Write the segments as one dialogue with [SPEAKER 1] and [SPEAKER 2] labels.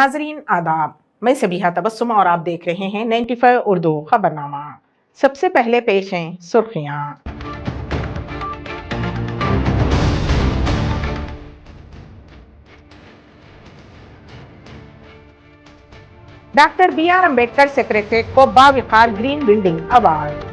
[SPEAKER 1] नाजरीन आदाब, मैं सबिहा तबस्सुम और आप देख रहे हैं 95 उर्दू खबरनामा। सबसे पहले पेश हैं सुर्खियां। डॉक्टर BR अम्बेडकर सेक्रेटेरिएट को बावकार ग्रीन बिल्डिंग अवार्ड।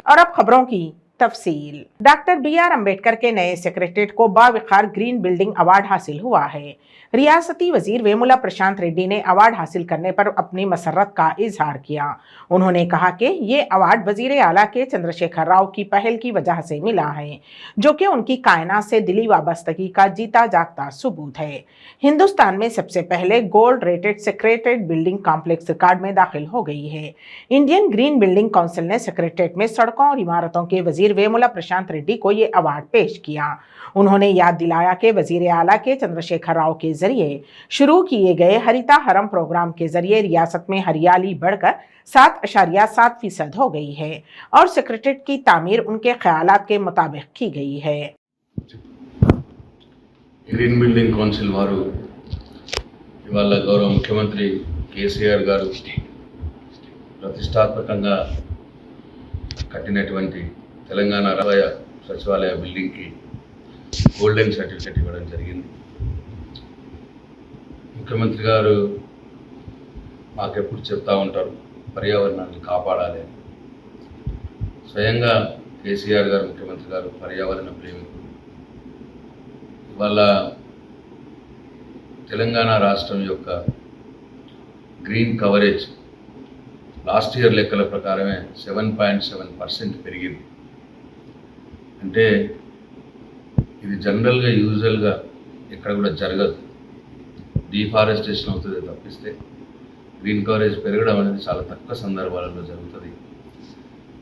[SPEAKER 1] और अब खबरों की तफसील। डॉक्टर BR अम्बेडकर के नए सेक्रेटेरिएट को बावकार ग्रीन बिल्डिंग अवार्ड हासिल हुआ है। रियासती वजीर वेमुला प्रशांत रेड्डी ने अवार्ड हासिल करने पर अपनी मसरत का इजहार किया। उन्होंने कहा कि ये अवार्ड वजीर आला के चंद्रशेखर राव की पहल की वजह से मिला है, जो कि उनकी कायनात से दिली वाबस्तगी का जीता जागता सबूत है। हिंदुस्तान में सबसे पहले gold rated secretariat building complex record में दाखिल हो गई है। इंडियन ग्रीन बिल्डिंग काउंसिल ने सेक्रेटेरिएट में सड़कों और इमारतों के वजीर वेमुला प्रशांत रेड्डी को ये अवार्ड पेश किया। उन्होंने याद दिलाया कि वजीर आला के चंद्रशेखर राव के जरिए शुरू किए गए हरिता हरम प्रोग्राम के जरिए रियासत में हरियाली बढ़कर 7.7% हो गई है और सेक्रेटेरिएट की तामीर उनके ख्यालात के मुताबिक की गई है।
[SPEAKER 2] ग्रीन बिल्डिंग कौंसिल वारू इवाళ गौरव मुख्यमंत्री केसीआर गारू प्रतिष्ठात्मకంగా కట్టినటువంటి తెలంగాణ రాష్ట్ర సచివాలయ బిల్డింగ్కి గోల్డెన్ సర్టిఫికేట్ ఇవ్వడం జరిగింది. ముఖ్యమంత్రి గారు మాకెప్పుడు చెప్తా ఉంటారు పర్యావరణాన్ని కాపాడాలి. స్వయంగా కేసీఆర్ గారు ముఖ్యమంత్రి గారు పర్యావరణ ప్రేమికుడు. ఇవాళ తెలంగాణ రాష్ట్రం యొక్క గ్రీన్ కవరేజ్ లాస్ట్ ఇయర్ లెక్కల ప్రకారమే 7.7% పెరిగింది. అంటే ఇది జనరల్గా యూజువల్గా ఎక్కడ కూడా జరగదు. డీఫారెస్టేషన్ అవుతుంది తప్పిస్తే గ్రీన్ కవరేజ్ పెరగడం అనేది చాలా తక్కువ సందర్భాలలో జరుగుతుంది.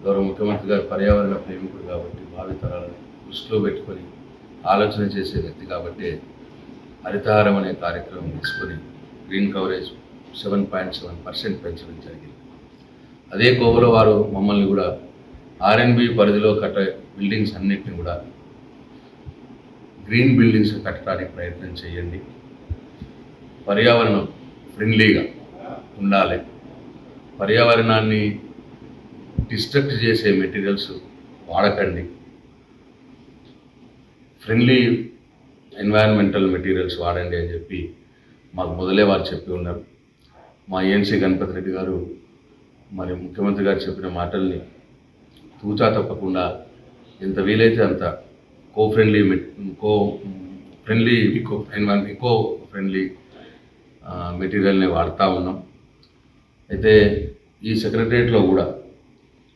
[SPEAKER 2] గౌరవ ముఖ్యమంత్రి గారు పర్యావరణ ప్రేమికుడు కాబట్టి భావితరాలను దృష్టిలో పెట్టుకొని ఆలోచన చేసే వ్యక్తి కాబట్టి హరితహారం అనే కార్యక్రమం తీసుకొని గ్రీన్ కవరేజ్ 7.7% పెంచడం జరిగింది. అదే కోవలో వారు మమ్మల్ని కూడా R&B పరిధిలో కట్టే బిల్డింగ్స్ అన్నిటిని కూడా గ్రీన్ బిల్డింగ్స్ కట్టడానికి ప్రయత్నం చేయండి, పర్యావరణం ఫ్రెండ్లీగా ఉండాలి, పర్యావరణాన్ని డిస్ట్రక్ట్ చేసే మెటీరియల్స్ వాడకండి, ఫ్రెండ్లీ ఎన్వైరన్మెంటల్ మెటీరియల్స్ వాడండి అని చెప్పి మాకు మొదలే వారు చెప్పి ఉన్నారు. మా ఏఎన్సీ గణపతి రెడ్డి గారు మరి ముఖ్యమంత్రి గారు చెప్పిన మాటల్ని తూచా తప్పకుండా ఎంత వీలైతే అంత ఇకో ఫ్రెండ్లీ మెటీరియల్ని వాడుతూ ఉన్నాం. అయితే ఈ సెక్రటరియట్లో కూడా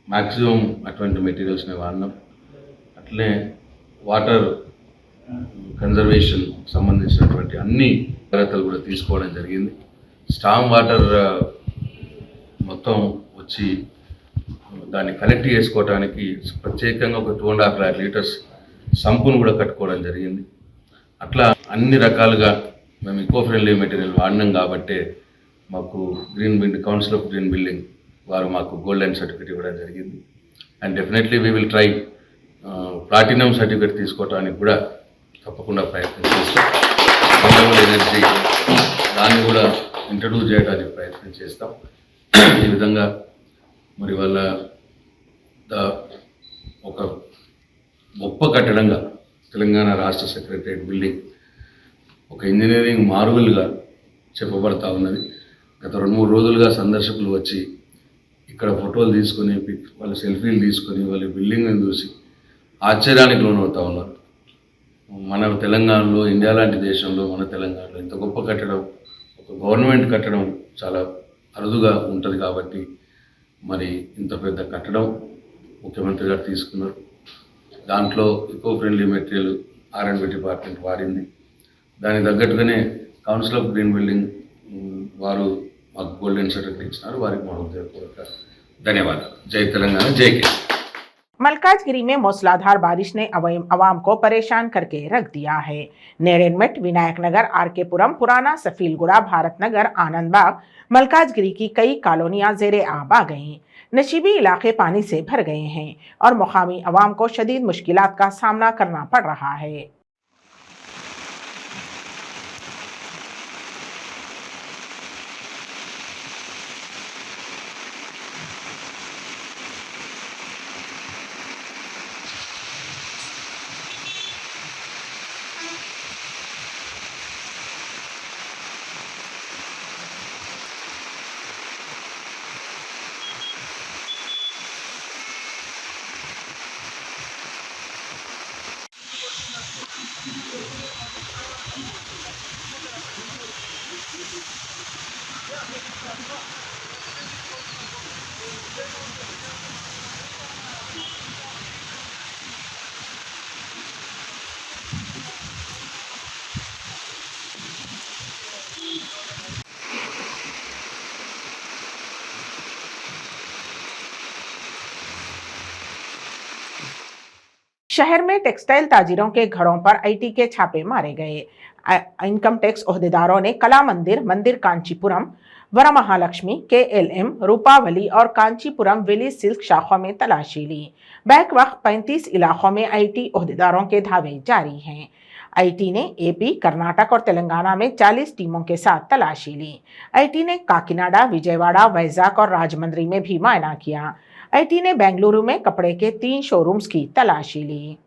[SPEAKER 2] మ్యాక్సిమం అటువంటి మెటీరియల్స్ని వాడినాం. అట్లనే వాటర్ కన్జర్వేషన్ సంబంధించినటువంటి అన్ని జాగ్రత్తలు కూడా తీసుకోవడం జరిగింది. స్టామ్ వాటర్ మొత్తం వచ్చి దాన్ని కలెక్ట్ చేసుకోవడానికి ప్రత్యేకంగా ఒక 2.5 లీటర్స్ సంపును కూడా కట్టుకోవడం జరిగింది. అట్లా అన్ని రకాలుగా మేము ఇకో ఫ్రెండ్లీ మెటీరియల్ వాడినాం కాబట్టే మాకు కౌన్సిల్ ఆఫ్ గ్రీన్ బిల్డింగ్ వారు మాకు గోల్డెన్ సర్టిఫికేట్ ఇవ్వడం జరిగింది. And definitely we will try platinum certificate తీసుకోవడానికి కూడా తప్పకుండా ప్రయత్నం చేస్తాం. రెన్యూవబుల్ ఎనర్జీ దాన్ని కూడా ఇంట్రడ్యూస్ చేయడానికి ప్రయత్నం చేస్తాం. ఈ విధంగా మరి వాళ్ళ ఒక గొప్ప కట్టడంగా తెలంగాణ రాష్ట్ర సెక్రటరియట్ బిల్డింగ్ ఒక ఇంజనీరింగ్ మార్వెల్గా చెప్పబడతా ఉన్నది. గత 2-3 రోజులుగా సందర్శకులు వచ్చి ఇక్కడ ఫోటోలు తీసుకొని వాళ్ళ సెల్ఫీలు తీసుకొని వాళ్ళ బిల్డింగ్ని చూసి ఆశ్చర్యానికి లోనవుతూ ఉన్నారు. మన తెలంగాణలో, ఇండియా లాంటి దేశంలో, మన తెలంగాణలో ఇంత గొప్ప కట్టడం ఒక గవర్నమెంట్ కట్టడం చాలా అరుదుగా ఉంటుంది కాబట్టి మరి ఇంత పెద్ద కట్టడం ముఖ్యమంత్రి గారు తీసుకున్నారు. దాంట్లో eco friendly material R&B department వాడింది. దానికి తగ్గట్టుగానే కౌన్సిల్ ఆఫ్ గ్రీన్ బిల్డింగ్ వారు మాకు గోల్డెన్ సర్టిఫికేట్ ఇచ్చినారు. వారికి మా హృదయపూర్వక ధన్యవాదాలు. జై తెలంగాణ, జై కేసీఆర్.
[SPEAKER 1] मलकाजगिरी में मूसलाधार बारिश ने अवाम को परेशान करके रख दिया है। नेड़ेनमेट, विनायक नगर, RK पुरम, पुराना सफीलगुड़ा, भारत नगर, आनंद बाग, मलकाजगिरी की कई कॉलोनियां जेरे आब आ गईं। नशीबी इलाके पानी से भर गए हैं और मुकामी अवाम को शदीद मुश्किलात का सामना करना पड़ रहा है। शहर में टेक्सटाइल ताजिरों के घरों पर IT के छापे मारे गए। इनकम टैक्स ओहदेदारों ने कला मंदिर, मंदिर कांचीपुरम, वरमहालक्ष्मी, KLM, रूपावली और कांचीपुरम विलेज सिल्क शाखों में तलाशी ली। बैक वक्त 35 इलाकों में IT ओहदेदारों के धावे जारी हैं। IT ने AP, कर्नाटक और तेलंगाना में 40 टीमों के साथ तलाशी ली। IT ने काकीनाडा, विजयवाड़ा, वैजाग और राजमंड्री में भी मायना किया। IT ने बेंगलुरु में कपड़े के 3 शोरूम्स की तलाशी ली।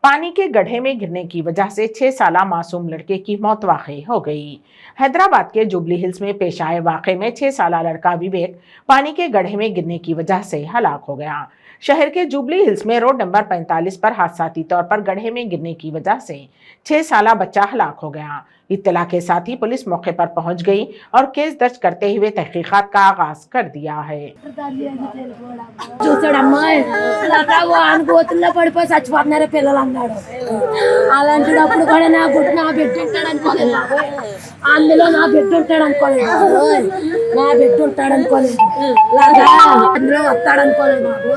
[SPEAKER 1] पानी के गड्ढे में गिरने की वजह से 6 साला मासूम लड़के की मौत वाक़ई हो गई। हैदराबाद के जुबली हिल्स में पेश आए वाक़े में 6 साला लड़का विवेक पानी के गड्ढे में गिरने की वजह से हलाक हो गया। शहर के जुबली हिल्स में रोड नंबर 45 पर हादसाती तौर पर गड्ढे में गिरने की वजह से 6 साला बच्चा हलाक हो गया। इत्तला के साथ ही पुलिस मौके पर पहुंच गई और केस दर्ज करते हुए तहकीकात का आगाज कर दिया है।
[SPEAKER 3] పడిపోయి చచ్చిపోతున్నారు పిల్లలు అన్నాడు. అలాంటిప్పుడు కూడా నా బిడ్డ ఉంటాడు అనుకోలేదు. అందులో నా బిడ్డ ఉంటాడు అనుకోలేదు. నా బిడ్డ ఉంటాడు అనుకోలేదు. అందులో వస్తాడు అనుకోలేదు. బాబు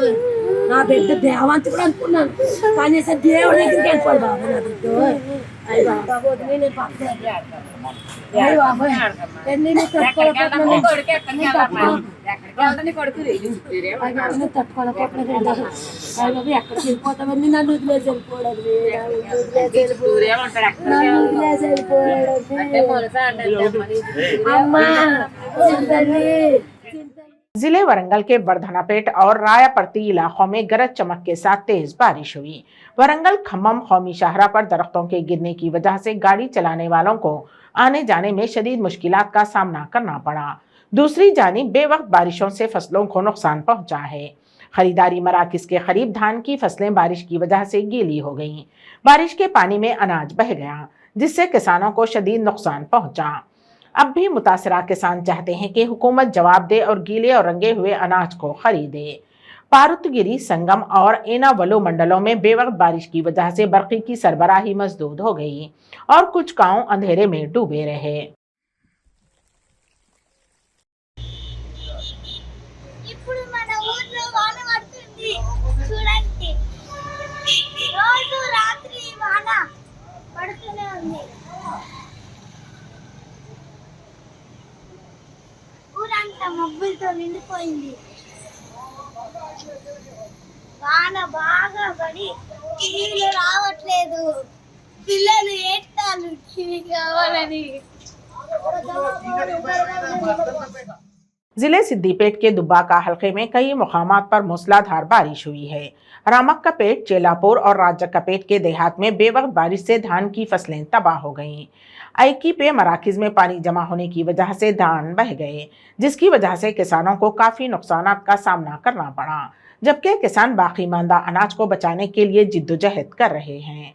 [SPEAKER 3] నా బిడ్డ దేవంతుడు అనుకున్నాను. కనీసం దేవుడి దగ్గరికి వెళ్ళిపోడు బాబు నా బిడ్డ. అయ్యి బాబు నేను అయ్యి బాబు తట్టుకోలేకపోతున్నాను. ఎక్కడికి వెళ్ళిపోతామని నన్ను వదిలేసి అమ్మా
[SPEAKER 1] जिले वरंगल के वर्धनापेट और रायापर्ती इलाकों में गरज चमक के साथ तेज बारिश हुई। वरंगल खम्मम कौमी शाहरा पर दरख्तों के गिरने की वजह से गाड़ी चलाने वालों को आने जाने में शदीद मुश्किलात का सामना करना पड़ा। दूसरी जानिब बेवक्त बारिशों से फसलों को नुकसान पहुंचा है। खरीदारी मराकिज के करीब धान की फसलें बारिश की वजह से गीली हो गईं। बारिश के पानी में अनाज बह गया, जिससे किसानों को शदीद नुकसान पहुंचा। अब भी मुतासरा किसान चाहते हैं कि हुकूमत जवाब दे और गीले और रंगे हुए अनाज को खरीदे। पारुतगिरी, संगम और एनावलो मंडलों में बेवक्त बारिश की वजह से बरक़ी की सरबराही मसदूद हो गई और कुछ गांव अंधेरे में डूबे रहे।
[SPEAKER 4] ఊరంతా మబ్బులతో నిండిపోయింది. వాన బాగా పడి నీళ్ళు రావట్లేదు. పిల్లలు ఏడ్తాలు టీవీ కావాలని.
[SPEAKER 1] जिले सिद्दीपेट के दुब्बाका हलके में कई मुकामात पर मूसलाधार बारिश हुई है। रामक्कापेट, चेलापुर और राजक्कापेट के देहात में बेवक्त बारिश से धान की फसलें तबाह हो गईं। आईकी पे मराकिज में पानी जमा होने की वजह से धान बह गए, जिसकी वजह से किसानों को काफी नुकसान का सामना करना पड़ा, जबकि किसान बाकी मांदा अनाज को बचाने के लिए जिद्दोजहद कर रहे हैं।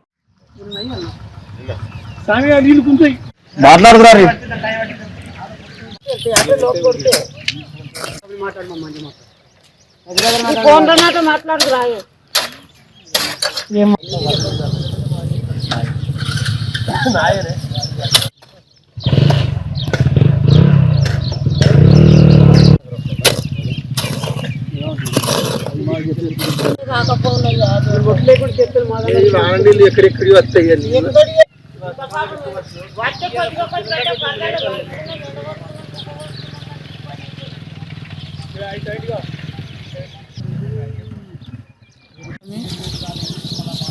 [SPEAKER 5] ఎక్కడెక్కడి వస్తాయి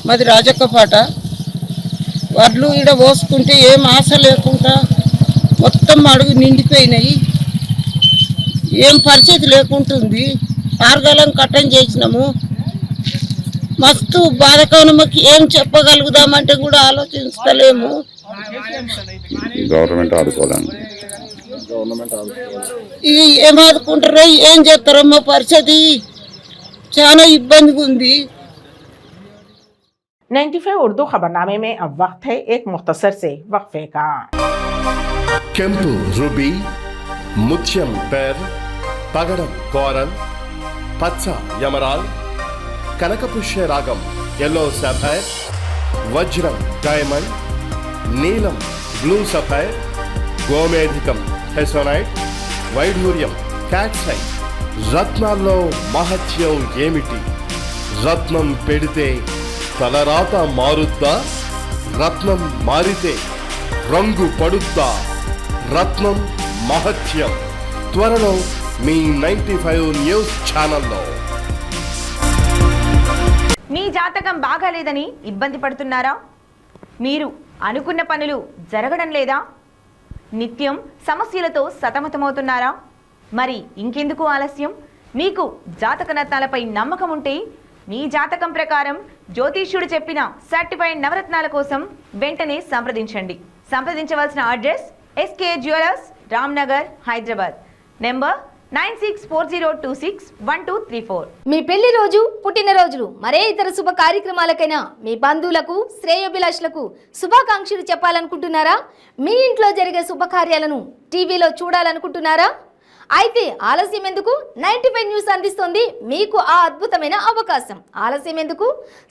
[SPEAKER 6] మాది రాజక్కపాట. వడ్లు ఈడ పోసుకుంటే ఏం ఆశ లేకుండా మొత్తం అడుగు నిండిపోయినాయి. ఏం పరిస్థితి లేకుంటుంది. ఆరుగాలం కట్టం చేసినాము. మస్తు బాధకనమకి ఏం చెప్పగలుగుదామంటే కూడా ఆలోచిస్తలేము.
[SPEAKER 7] గవర్నమెంట్ ఆదుకోవాలని
[SPEAKER 6] ఇక ఏం ఆదుకుంటారో ఏం చేస్తారో మా పరిస్థితి చాలా ఇబ్బందిగా ఉంది.
[SPEAKER 1] 95 उर्दू खबरनामे में अब वक्त है एक मुख्तसर से वक्फे का।
[SPEAKER 8] ಕೆಂಪು ರುಬಿ, ముత్యం పేర్, పగడం కోరల్, పచ్చ యమరాల్, కనకపుష్య రాగం ఎల్లో సఫైర్, వజ్రం డైమండ్, నీలం బ్లూ సఫైర్, గోమేధికం హెసోనైట్, వైఢూర్యం క్యాట్సై. రత్నాల్లో మహత్యం ఏమిటి? రత్నం పెడితే తలరాత మారుద్దా? రత్నం మారితే రంగు పడుద్దా? రత్నం మహత్యం త్వరలో మీ 95 న్యూస్ ఛానల్లో.
[SPEAKER 9] మీ జాతకం బాగాలేదని ఇబ్బంది పడుతున్నారా? మీరు అనుకున్న పనులు జరగడం లేదా? నిత్యం సమస్యలతో సతమతమవుతున్నారా? మరి ఇంకెందుకు ఆలస్యం? మీకు జాతక రత్నాలపై నమ్మకం ఉంటే మీ జాతకం ప్రకారం జ్యోతిష్యుడు చెప్పిన సర్టిఫైడ్ నవరత్నాల కోసం వెంటనే సంప్రదించండి. సంప్రదించవలసిన address SK jewellers, Ramnagar, Hyderabad. Number 9640261234.
[SPEAKER 10] మీ పెళ్లి రోజు, పుట్టినరోజులు, మరే ఇతర శుభ కార్యక్రమాలకైనా మీ బంధువులకు, శ్రేయోభిలాషులకు శుభాకాంక్షలు చెప్పాలనుకుంటున్నారా? మీ ఇంట్లో జరిగే శుభకార్యాలను టీవీలో చూడాలనుకుంటున్నారా? అయితే ఆలస్యం ఎందుకు? 95 న్యూస్ అందిస్తుంది మీకు ఆ అద్భుతమైన అవకాశం. ఆలస్యం ఎందుకు?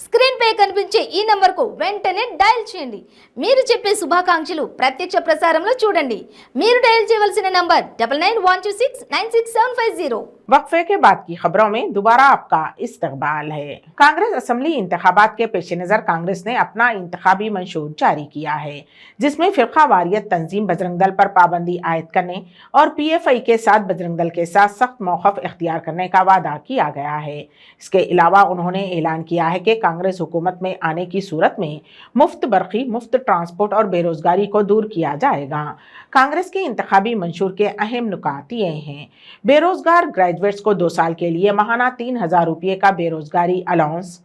[SPEAKER 10] స్క్రీన్ పై కనిపించే ఈ నంబర్కు వెంటనే డయల్ చేయండి. మీరు చెప్పే శుభాకాంక్షలు ప్రత్యక్ష ప్రసారంలో చూడండి. మీరు డయల్ చేయవలసిన నంబర్ 9912696750.
[SPEAKER 1] वक्फे के बाद की खबरों में दोबारा आपका इस्तकबाल है। कांग्रेस असेंबली इंतखाबात के पेश नज़र कांग्रेस ने अपना इंतखाबी मंशूर जारी किया है, जिसमें फिरका वारियत तंजीम बजरंग दल पर पाबंदी आयद करने और PFI के साथ बजरंग दल के साथ सख्त मौक़िफ़ इख्तियार करने का वादा किया गया है। इसके अलावा उन्होंने ऐलान किया है कि कांग्रेस हुकूमत में आने की सूरत में मुफ्त बरक़ी, मुफ्त ट्रांसपोर्ट और बेरोज़गारी को दूर किया जाएगा। कांग्रेस के इंतखाबी मंशूर के अहम नुकात ये हैं: बेरोज़गार ग्रेजुएट्स को 2 साल के लिए महाना 3000 रुपये का बेरोज़गारी अलाउंस,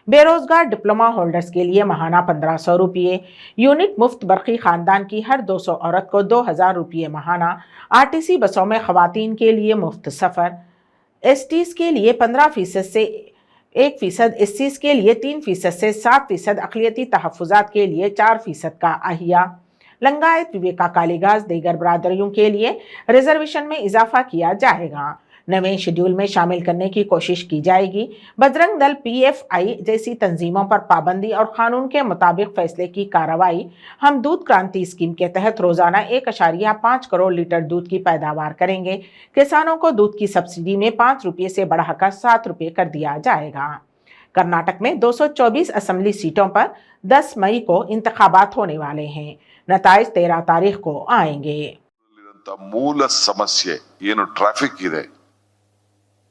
[SPEAKER 1] बेरोज़गार डिप्लोमा होल्डर्स के लिए महाना 1500 रुपये, यूनिट मुफ्त बरक़ी ख़ानदान की हर 200 औरत को 2000 रुपये महाना, RTC बसों में ख़वातीन के लिए मुफ्त सफ़र, STs के लिए 15% से 1%, SCs के लिए 3% से 7%, अक़लियती तहफ़्फ़ुज़ात के लिए 4% का अहिया, लंगायत, विवेका, कालीगाज, दीगर बरादरियों के लिए रिजर्वेशन में इजाफा किया जाएगा। नवे शेड्यूल में शामिल करने की कोशिश की जाएगी। बजरंग दल PFI जैसी तंजीमों पर पाबंदी और कानून के मुताबिक फैसले की कार्रवाई हम दूध क्रांति स्कीम के तहत रोजाना 1.5 करोड़ लीटर दूध की पैदावार करेंगे। किसानों को दूध की सब्सिडी में 5 रुपये से बढ़ाकर 7 रुपये कर दिया जाएगा। कर्नाटक में 224 असेंबली सीटों पर 10 मई को इंतखाबात होने वाले हैं। नताइज 13 तारीख को आएंगे।
[SPEAKER 11] ಮೂಲ ಸಮಸ್ಯೆ ಏನು ಟ್ರಾಫಿಕ್ ಇದೆ,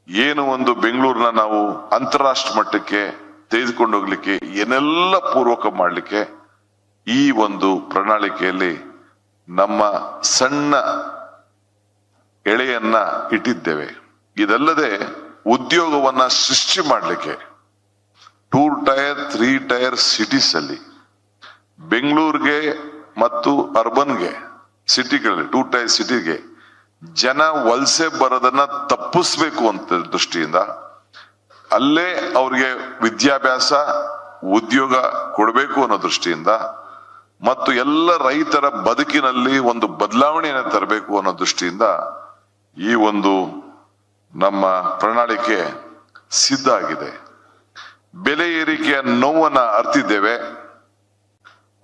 [SPEAKER 11] ಏನು ಒಂದು ಬೆಂಗಳೂರನ್ನ ನಾವು ಅಂತಾರಾಷ್ಟ್ರ ಮಟ್ಟಕ್ಕೆ ತೆಗೆದುಕೊಂಡು ಹೋಗ್ಲಿಕ್ಕೆ ಏನೆಲ್ಲ ಪೂರ್ವಕ ಮಾಡಲಿಕ್ಕೆ ಈ ಒಂದು ಪ್ರಣಾಳಿಕೆಯಲ್ಲಿ ನಮ್ಮ ಸಣ್ಣ ಎಳೆಯನ್ನ ಇಟ್ಟಿದ್ದೇವೆ. ಇದಲ್ಲದೆ ಉದ್ಯೋಗವನ್ನ ಸೃಷ್ಟಿ ಮಾಡಲಿಕ್ಕೆ 2 ಟೈರ್ 3 ಟೈರ್ ಸಿಟೀಸ್ ಅಲ್ಲಿ ಬೆಂಗಳೂರಿಗೆ ಮತ್ತು ಅರ್ಬನ್ಗೆ ಸಿಟಿಗಳಲ್ಲಿ 2 ಟೈರ್ ಸಿಟಿಗೆ ಜನ ವಲಸೆ ಬರೋದನ್ನ ತಪ್ಪಿಸ್ಬೇಕು ಅಂತ ದೃಷ್ಟಿಯಿಂದ ಅಲ್ಲೇ ಅವ್ರಿಗೆ ವಿದ್ಯಾಭ್ಯಾಸ ಉದ್ಯೋಗ ಕೊಡಬೇಕು ಅನ್ನೋ ದೃಷ್ಟಿಯಿಂದ ಮತ್ತು ಎಲ್ಲ ರೈತರ ಬದುಕಿನಲ್ಲಿ ಒಂದು ಬದಲಾವಣೆಯನ್ನು ತರಬೇಕು ಅನ್ನೋ ದೃಷ್ಟಿಯಿಂದ ಈ ಒಂದು ನಮ್ಮ ಪ್ರಣಾಳಿಕೆ ಸಿದ್ಧ ಆಗಿದೆ. ಬೆಲೆ ಏರಿಕೆಯ ನೋವನ್ನ ಅರ್ತಿದ್ದೇವೆ.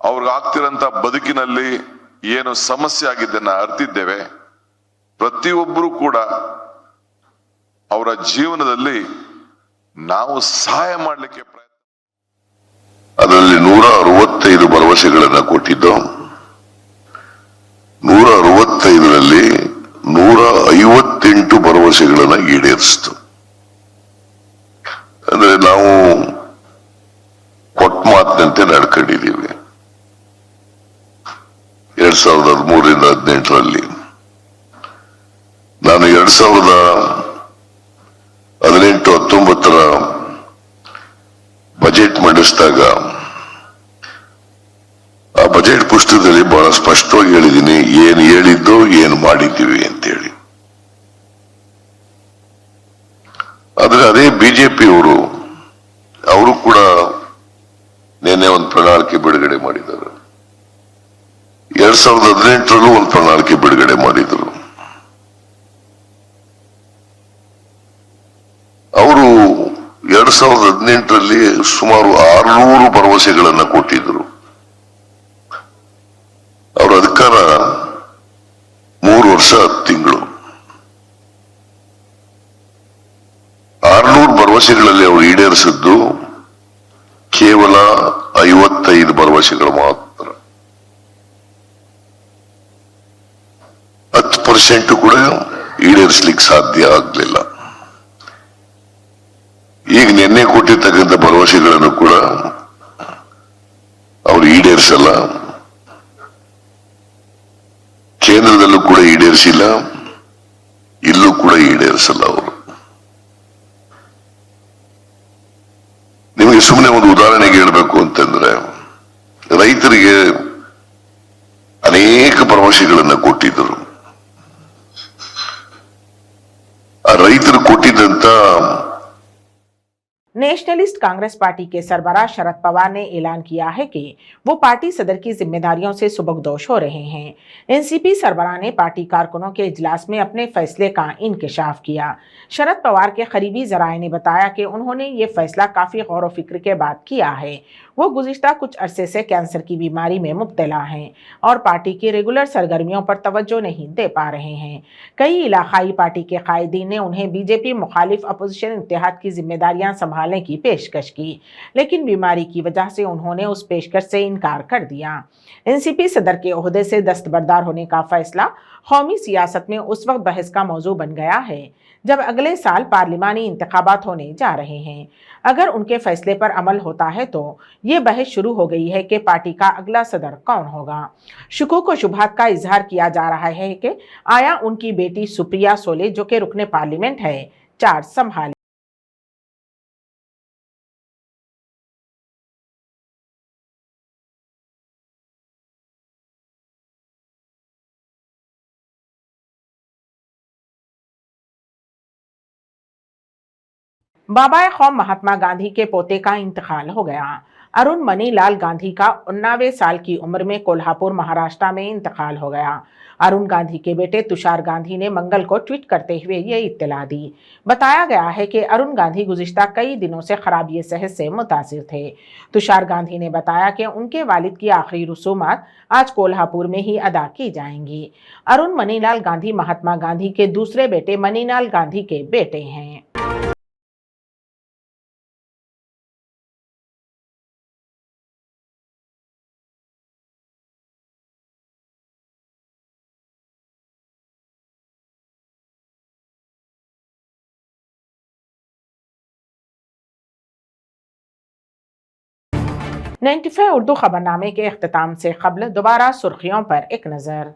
[SPEAKER 11] ಅವ್ರಿಗಾಗ್ತಿರಂತ ಬದುಕಿನಲ್ಲಿ ಏನು ಸಮಸ್ಯೆ ಆಗಿದ್ದನ್ನ ಅರ್ತಿದ್ದೇವೆ. ಪ್ರತಿಯೊಬ್ಬರು ಕೂಡ ಅವರ ಜೀವನದಲ್ಲಿ ನಾವು ಸಹಾಯ ಮಾಡಲಿಕ್ಕೆ ಪ್ರಯತ್ನ.
[SPEAKER 5] ಅದರಲ್ಲಿ 165 ಭರವಸೆಗಳನ್ನ ಕೊಟ್ಟಿದ್ದು. 165ರಲ್ಲಿ 158 ಭರವಸೆಗಳನ್ನ ಈಡೇರಿಸಿತು. ಅಂದ್ರೆ ನಾವು ಕೊಟ್ಟ ಮಾತಿನಂತೆ ನಡ್ಕೊಂಡಿದ್ದೀವಿ. 2013ರಿಂದ 2018ರಲ್ಲಿ ನಾನು 2018-19ರ ಬಜೆಟ್ ಮಂಡಿಸಿದಾಗ ಆ ಬಜೆಟ್ ಪುಸ್ತಕದಲ್ಲಿ ಬಹಳ ಸ್ಪಷ್ಟವಾಗಿ ಹೇಳಿದ್ದೀನಿ ಏನು ಹೇಳಿದ್ದು ಏನು ಮಾಡಿದ್ದೀವಿ ಅಂತೇಳಿ. ಆದ್ರೆ ಅದೇ ಬಿಜೆಪಿಯವರು ಅವರು ಕೂಡ ನಿನ್ನೆ ಒಂದು ಪ್ರಣಾಳಿಕೆ ಬಿಡುಗಡೆ ಮಾಡಿದ್ದಾರೆ. 2018ರಲ್ಲೂ ಒಂದು ಪ್ರಣಾಳಿಕೆ ಬಿಡುಗಡೆ ಮಾಡಿದರು. ಅವರು 2018ರಲ್ಲಿ ಸುಮಾರು 600 ಭರವಸೆಗಳನ್ನ ಕೊಟ್ಟಿದ್ರು. ಅವರ ಅಧಿಕಾರ 3 ವರ್ಷ 10 ತಿಂಗಳು. 600 ಭರವಸೆಗಳಲ್ಲಿ ಅವರು ಈಡೇರಿಸಿದ್ದು ಕೇವಲ 55 ಭರವಸೆಗಳು ಮಾತ್ರ. 10% ಕೂಡ ಈಡೇರಿಸಲಿಕ್ಕೆ ಸಾಧ್ಯ ಆಗಲಿಲ್ಲ. ಈಗ ನಿನ್ನೆ ಕೊಟ್ಟಿರ್ತಕ್ಕಂಥ ಭರವಸೆಗಳನ್ನು ಕೂಡ ಅವರು ಈಡೇರಿಸಲ್ಲ. ಕೇಂದ್ರದಲ್ಲೂ ಕೂಡ ಈಡೇರಿಸಿಲ್ಲ, ಇಲ್ಲೂ ಕೂಡ ಈಡೇರಿಸಲ್ಲ ಅವರು. ನಿಮಗೆ ಸುಮ್ಮನೆ ಒಂದು ಉದಾಹರಣೆಗೆ ಹೇಳಬೇಕು ಅಂತಂದ್ರೆ, ರೈತರಿಗೆ ಅನೇಕ ಭರವಸೆಗಳನ್ನ ಕೊಟ್ಟಿದ್ದರು. ಆ ರೈತರು ಕೊಟ್ಟಿದ್ದಂತ
[SPEAKER 1] नेशनलिस्ट कांग्रेस पार्टी के सरबराह शरद पवार ने ऐलान किया है कि वो पार्टी सदर की जिम्मेदारियों से सुबकदोश हो रहे हैं। एनसीपी सरबराह ने पार्टी कारकुनों के इजलास में अपने फैसले का इंकशाफ किया। शरद पवार के करीबी जराये ने बताया कि उन्होंने ये फैसला काफी गौर व फिक्र के बाद किया है। वो गुज़िश्ता कुछ अरसे से कैंसर की बीमारी में मुब्तला हैं और पार्टी की रेगुलर सरगर्मियों पर तवज्जो नहीं दे पा रहे हैं। कई इलाकाई पार्टी के कायदीन ने उन्हें बीजेपी मुखालिफ अपोजिशन इत्तेहाद की जिम्मेदारियां संभालने की पेशकश की, लेकिन बीमारी की वजह से उन्होंने उस पेशकश से इनकार कर दिया। एनसीपी सदर के ओहदे से दस्तबरदार होने का फैसला कौमी सियासत में उस वक्त बहस का मौजू बन गया है जब अगले साल पार्लिमानी इंतखाबात होने जा रहे हैं। अगर उनके फैसले पर अमल होता है तो ये बहस शुरू हो गई है कि पार्टी का अगला सदर कौन होगा। शुकूक व शुबहात का इजहार किया जा रहा है कि आया उनकी बेटी सुप्रिया सोले, जो कि रुकने पार्लियामेंट है, चार्ज संभाले। बाबा कौम महात्मा गांधी के पोते का इंतकाल हो गया। अरुण मनीलाल गांधी का 89 साल की उम्र में कोल्हापुर महाराष्ट्र में इंतकाल हो गया। अरुण गांधी के बेटे तुषार गांधी ने मंगल को ट्वीट करते हुए ये इत्तला दी। बताया गया है कि अरुण गांधी गुज़िश्ता कई दिनों से खराबी सेहत से मुतासिर थे। तुषार गांधी ने बताया कि उनके वालिद की आखिरी रसूमात आज कोल्हापुर में ही अदा की जाएंगी। अरुण मनीलाल गांधी महात्मा गांधी के दूसरे बेटे मनीलाल गांधी के बेटे हैं। "95 उर्दू खबरनामे के इख्तिताम से कबल दोबारा सुर्खियों पर एक नज़र।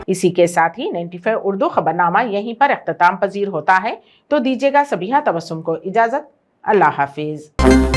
[SPEAKER 1] इसी के साथ ही 95 उर्दू खबरनामा यहीं पर इख्तिताम पजीर होता है। तो दीजिएगा सबिहा तबस्सुम को इजाजत। अल्लाह हाफिज।